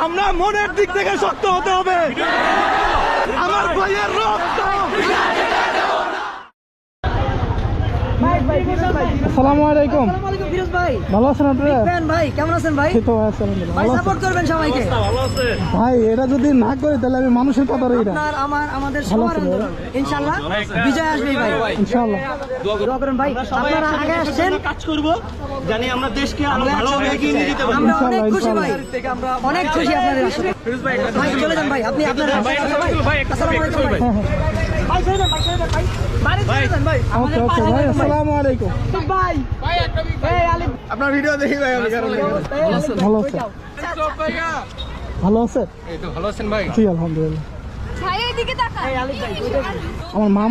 আমরা মনের দিক থেকে শক্ত হতে হবে। আমার ভাইয়ের রক্ত। আসসালামু আলাইকুম। ফিরোজ ভাই ভালো আছেন আপনারা? ভাই কেমন আছেন ভাই? তো আছেন ভাই সাপোর্ট করবেন সবাইকে। ভাই এটা যদি না করে তাহলে আমি মানুষের কথা রই না। আপনার আমাদের সবার আন্দোলন ইনশাআল্লাহ বিজয় আসবে ভাই। ইনশাআল্লাহ দোয়া করুন ভাই। আপনারা আগে আসছেন, কাজ করব, জানি আমরা দেশকে আরো ভালোভাবে এগিয়ে নিয়ে যেতে পারি। আমরা অনেক খুশি ভাই, অনেক খুশি আপনাদের আসলে। ভাই চলে যান ভাই, আপনি আপনার ভাই আসসালামু আলাইকুম ভাই। ভাই চলে যান, ভাই চলে যান ভাই। বাইরে চলে যান ভাই। ওকে ওকে ভাই আসসালামু আলাইকুম। ভাই এই আলিম আপনার ভিডিও দেখি ভাই আমি কারণে ভালো আছে। ভালো আছে? এই তো ভালো আছেন ভাই? জি আলহামদুলিল্লাহ। ভাই এদিকে তাকা। এই আলিম ভাই আমার মামা